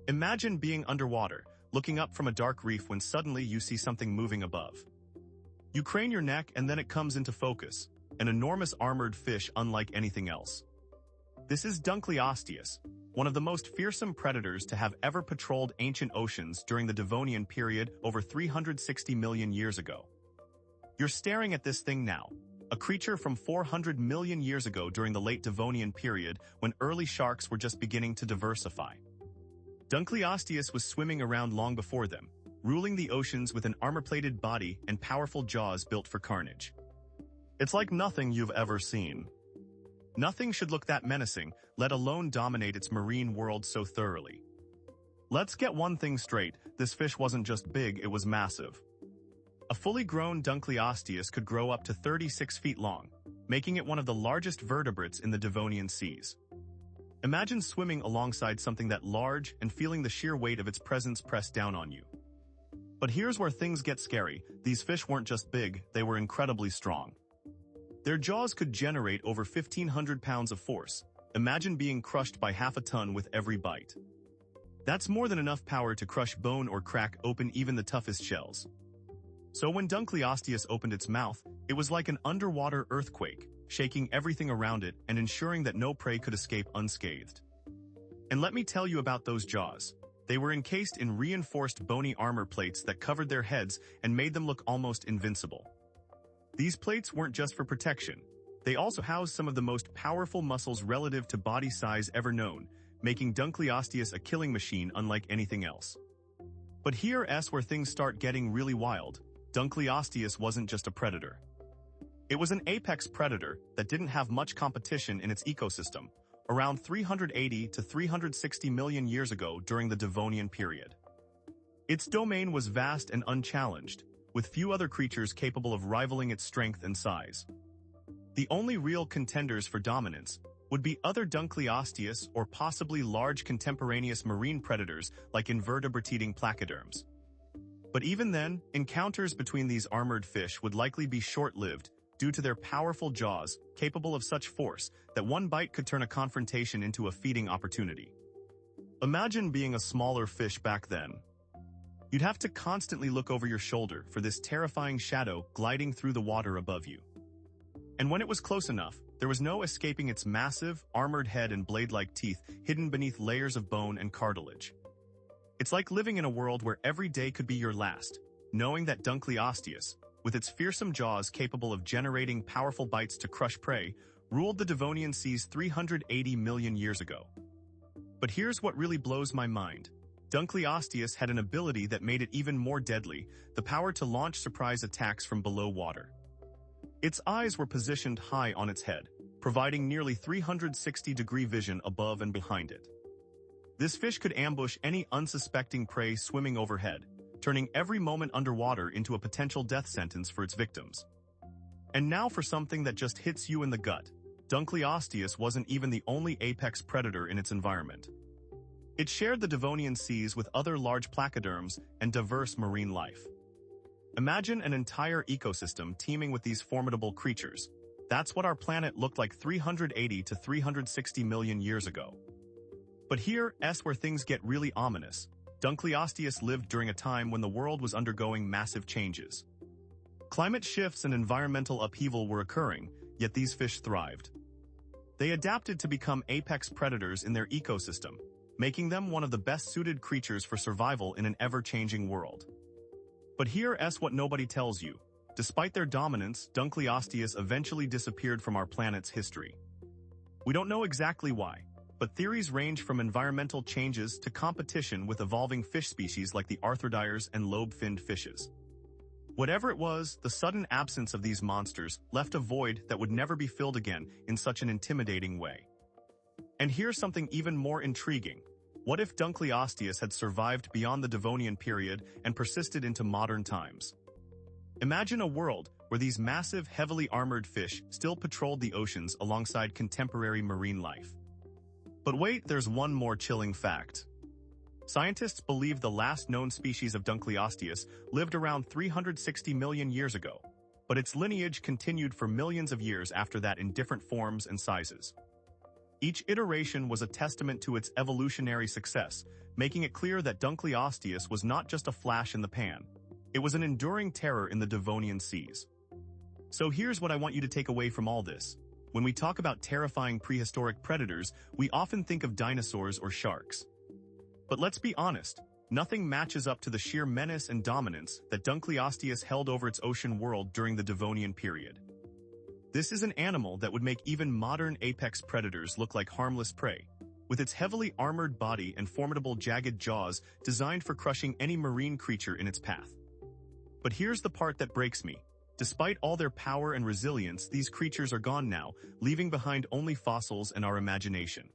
Imagine being underwater, looking up from a dark reef when suddenly you see something moving above. You crane your neck and then it comes into focus, an enormous armored fish unlike anything else. This is Dunkleosteus, one of the most fearsome predators to have ever patrolled ancient oceans during the Devonian period over 360 million years ago. You're staring at this thing now, a creature from 400 million years ago during the late Devonian period when early sharks were just beginning to diversify. Dunkleosteus was swimming around long before them, ruling the oceans with an armor-plated body and powerful jaws built for carnage. It's like nothing you've ever seen. Nothing should look that menacing, let alone dominate its marine world so thoroughly. Let's get one thing straight, this fish wasn't just big, it was massive. A fully grown Dunkleosteus could grow up to 36 feet long, making it one of the largest vertebrates in the Devonian seas. Imagine swimming alongside something that large and feeling the sheer weight of its presence press down on you. But here's where things get scary. These fish weren't just big, they were incredibly strong. Their jaws could generate over 1,500 pounds of force. Imagine being crushed by half a ton with every bite. That's more than enough power to crush bone or crack open even the toughest shells. So when Dunkleosteus opened its mouth, it was like an underwater earthquake, shaking everything around it and ensuring that no prey could escape unscathed. And let me tell you about those jaws. They were encased in reinforced bony armor plates that covered their heads and made them look almost invincible. These plates weren't just for protection. They also housed some of the most powerful muscles relative to body size ever known, making Dunkleosteus a killing machine unlike anything else. But here's where things start getting really wild. Dunkleosteus wasn't just a predator. It was an apex predator that didn't have much competition in its ecosystem, around 380 to 360 million years ago during the Devonian period. Its domain was vast and unchallenged, with few other creatures capable of rivaling its strength and size. The only real contenders for dominance would be other Dunkleosteus or possibly large contemporaneous marine predators like invertebrate-eating placoderms. But even then, encounters between these armored fish would likely be short-lived due to their powerful jaws capable of such force that one bite could turn a confrontation into a feeding opportunity. Imagine being a smaller fish back then. You'd have to constantly look over your shoulder for this terrifying shadow gliding through the water above you. And when it was close enough, there was no escaping its massive, armored head and blade-like teeth hidden beneath layers of bone and cartilage. It's like living in a world where every day could be your last, knowing that Dunkleosteus, with its fearsome jaws capable of generating powerful bites to crush prey, ruled the Devonian seas 380 million years ago. But here's what really blows my mind. Dunkleosteus had an ability that made it even more deadly, the power to launch surprise attacks from below water. Its eyes were positioned high on its head, providing nearly 360-degree vision above and behind it. This fish could ambush any unsuspecting prey swimming overhead, turning every moment underwater into a potential death sentence for its victims. And now for something that just hits you in the gut. Dunkleosteus wasn't even the only apex predator in its environment. It shared the Devonian seas with other large placoderms and diverse marine life. Imagine an entire ecosystem teeming with these formidable creatures. That's what our planet looked like 380 to 360 million years ago. But here's where things get really ominous. Dunkleosteus lived during a time when the world was undergoing massive changes. Climate shifts and environmental upheaval were occurring, yet these fish thrived. They adapted to become apex predators in their ecosystem, making them one of the best-suited creatures for survival in an ever-changing world. But here's what nobody tells you. Despite their dominance, Dunkleosteus eventually disappeared from our planet's history. We don't know exactly why, but theories range from environmental changes to competition with evolving fish species like the arthrodires and lobe-finned fishes. Whatever it was, the sudden absence of these monsters left a void that would never be filled again in such an intimidating way. And here's something even more intriguing. What if Dunkleosteus had survived beyond the Devonian period and persisted into modern times? Imagine a world where these massive, heavily armored fish still patrolled the oceans alongside contemporary marine life. But wait, there's one more chilling fact. Scientists believe the last known species of Dunkleosteus lived around 360 million years ago, but its lineage continued for millions of years after that in different forms and sizes. Each iteration was a testament to its evolutionary success, making it clear that Dunkleosteus was not just a flash in the pan. It was an enduring terror in the Devonian seas. So here's what I want you to take away from all this. When we talk about terrifying prehistoric predators, we often think of dinosaurs or sharks. But let's be honest, nothing matches up to the sheer menace and dominance that Dunkleosteus held over its ocean world during the Devonian period. This is an animal that would make even modern apex predators look like harmless prey, with its heavily armored body and formidable jagged jaws designed for crushing any marine creature in its path. But here's the part that breaks me. Despite all their power and resilience, these creatures are gone now, leaving behind only fossils and our imagination.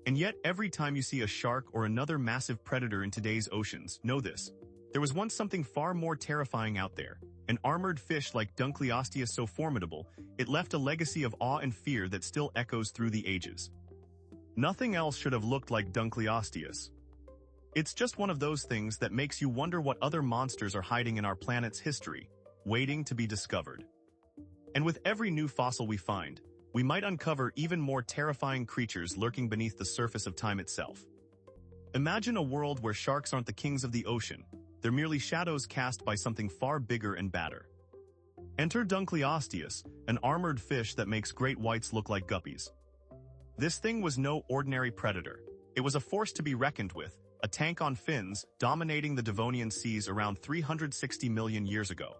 And yet, every time you see a shark or another massive predator in today's oceans, know this. There was once something far more terrifying out there. An armored fish like Dunkleosteus so formidable, it left a legacy of awe and fear that still echoes through the ages. Nothing else should have looked like Dunkleosteus. It's just one of those things that makes you wonder what other monsters are hiding in our planet's history, waiting to be discovered. And with every new fossil we find, we might uncover even more terrifying creatures lurking beneath the surface of time itself. Imagine a world where sharks aren't the kings of the ocean, they're merely shadows cast by something far bigger and badder. Enter Dunkleosteus, an armored fish that makes great whites look like guppies. This thing was no ordinary predator. It was a force to be reckoned with, a tank on fins, dominating the Devonian seas around 360 million years ago.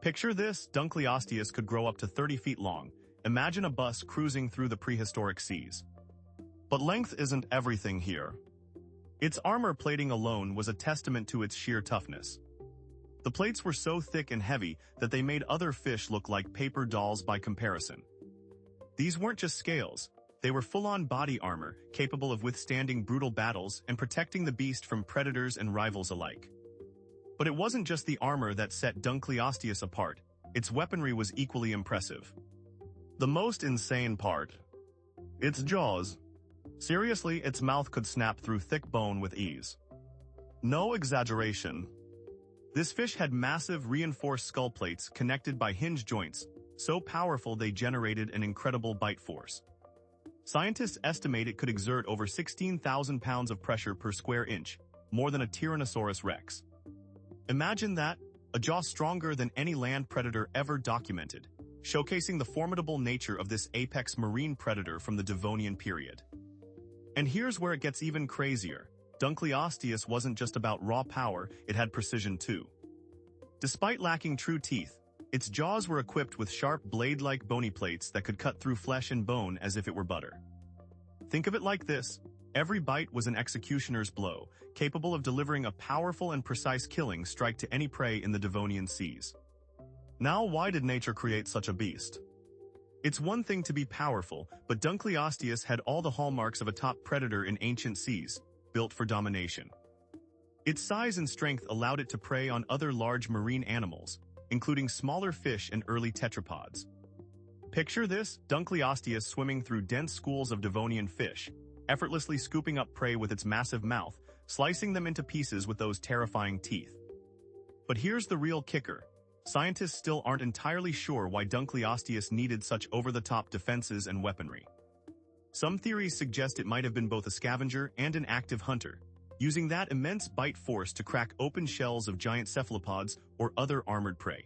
Picture this, Dunkleosteus could grow up to 30 feet long. Imagine a bus cruising through the prehistoric seas. But length isn't everything here. Its armor plating alone was a testament to its sheer toughness. The plates were so thick and heavy that they made other fish look like paper dolls by comparison. These weren't just scales. They were full-on body armor, capable of withstanding brutal battles and protecting the beast from predators and rivals alike. But it wasn't just the armor that set Dunkleosteus apart. Its weaponry was equally impressive. The most insane part: its jaws. Seriously, its mouth could snap through thick bone with ease. No exaggeration. This fish had massive reinforced skull plates connected by hinge joints, so powerful they generated an incredible bite force. Scientists estimate it could exert over 16,000 pounds of pressure per square inch, more than a Tyrannosaurus rex. Imagine that, a jaw stronger than any land predator ever documented, showcasing the formidable nature of this apex marine predator from the Devonian period. And here's where it gets even crazier. Dunkleosteus wasn't just about raw power, it had precision too. Despite lacking true teeth, its jaws were equipped with sharp blade-like bony plates that could cut through flesh and bone as if it were butter. Think of it like this. Every bite was an executioner's blow, capable of delivering a powerful and precise killing strike to any prey in the Devonian seas. Now, why did nature create such a beast? It's one thing to be powerful, but Dunkleosteus had all the hallmarks of a top predator in ancient seas, built for domination. Its size and strength allowed it to prey on other large marine animals, including smaller fish and early tetrapods. Picture this, Dunkleosteus swimming through dense schools of Devonian fish, effortlessly scooping up prey with its massive mouth, slicing them into pieces with those terrifying teeth. But here's the real kicker. Scientists still aren't entirely sure why Dunkleosteus needed such over-the-top defenses and weaponry. Some theories suggest it might have been both a scavenger and an active hunter, using that immense bite force to crack open shells of giant cephalopods or other armored prey.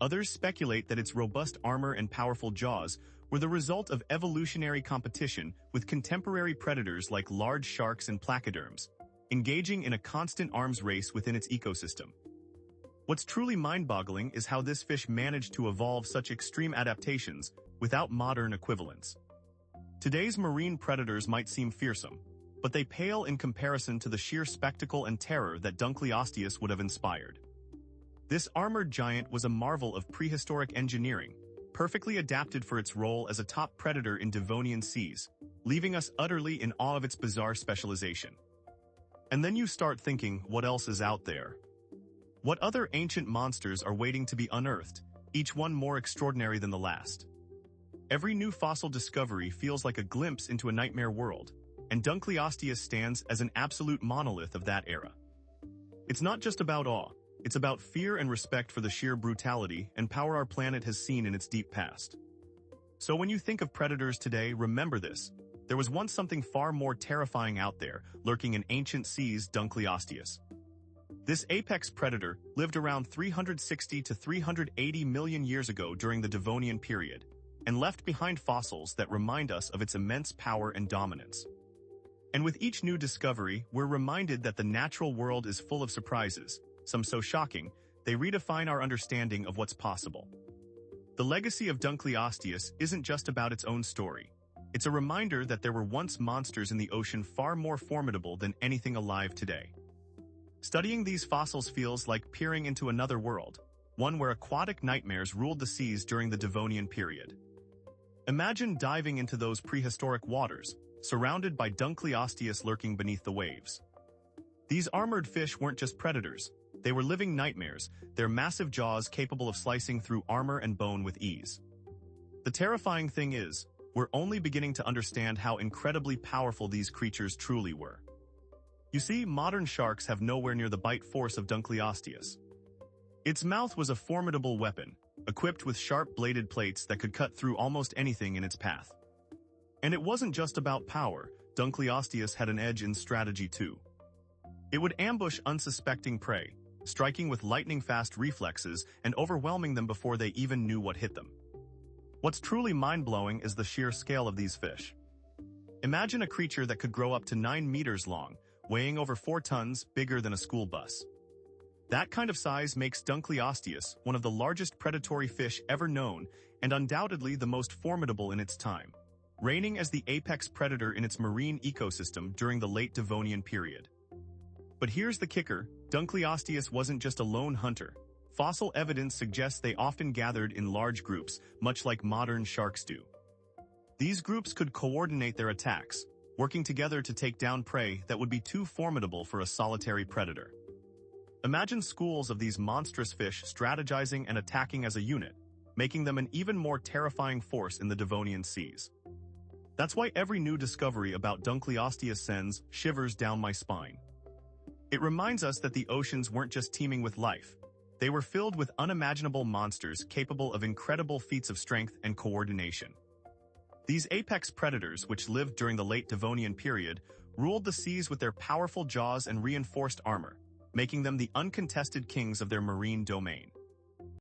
Others speculate that its robust armor and powerful jaws were the result of evolutionary competition with contemporary predators like large sharks and placoderms, engaging in a constant arms race within its ecosystem. What's truly mind-boggling is how this fish managed to evolve such extreme adaptations without modern equivalents. Today's marine predators might seem fearsome, but they pale in comparison to the sheer spectacle and terror that Dunkleosteus would have inspired. This armored giant was a marvel of prehistoric engineering, perfectly adapted for its role as a top predator in Devonian seas, leaving us utterly in awe of its bizarre specialization. And then you start thinking, what else is out there? What other ancient monsters are waiting to be unearthed, each one more extraordinary than the last? Every new fossil discovery feels like a glimpse into a nightmare world, and Dunkleosteus stands as an absolute monolith of that era. It's not just about awe, it's about fear and respect for the sheer brutality and power our planet has seen in its deep past. So when you think of predators today, remember this. There was once something far more terrifying out there, lurking in ancient seas, Dunkleosteus. This apex predator lived around 360 to 380 million years ago during the Devonian period, and left behind fossils that remind us of its immense power and dominance. And with each new discovery, we're reminded that the natural world is full of surprises, some so shocking, they redefine our understanding of what's possible. The legacy of Dunkleosteus isn't just about its own story. It's a reminder that there were once monsters in the ocean far more formidable than anything alive today. Studying these fossils feels like peering into another world, one where aquatic nightmares ruled the seas during the Devonian period. Imagine diving into those prehistoric waters, surrounded by Dunkleosteus lurking beneath the waves. These armored fish weren't just predators, they were living nightmares, their massive jaws capable of slicing through armor and bone with ease. The terrifying thing is, we're only beginning to understand how incredibly powerful these creatures truly were. You see, modern sharks have nowhere near the bite force of Dunkleosteus. Its mouth was a formidable weapon, equipped with sharp bladed plates that could cut through almost anything in its path. And it wasn't just about power, Dunkleosteus had an edge in strategy too. It would ambush unsuspecting prey, striking with lightning-fast reflexes and overwhelming them before they even knew what hit them. What's truly mind-blowing is the sheer scale of these fish. Imagine a creature that could grow up to 9 meters long, weighing over 4 tons, bigger than a school bus. That kind of size makes Dunkleosteus one of the largest predatory fish ever known and undoubtedly the most formidable in its time, reigning as the apex predator in its marine ecosystem during the late Devonian period. But here's the kicker, Dunkleosteus wasn't just a lone hunter. Fossil evidence suggests they often gathered in large groups, much like modern sharks do. These groups could coordinate their attacks, working together to take down prey that would be too formidable for a solitary predator. Imagine schools of these monstrous fish strategizing and attacking as a unit, making them an even more terrifying force in the Devonian seas. That's why every new discovery about Dunkleosteus sends shivers down my spine. It reminds us that the oceans weren't just teeming with life. They were filled with unimaginable monsters capable of incredible feats of strength and coordination. These apex predators, which lived during the late Devonian period, ruled the seas with their powerful jaws and reinforced armor, making them the uncontested kings of their marine domain.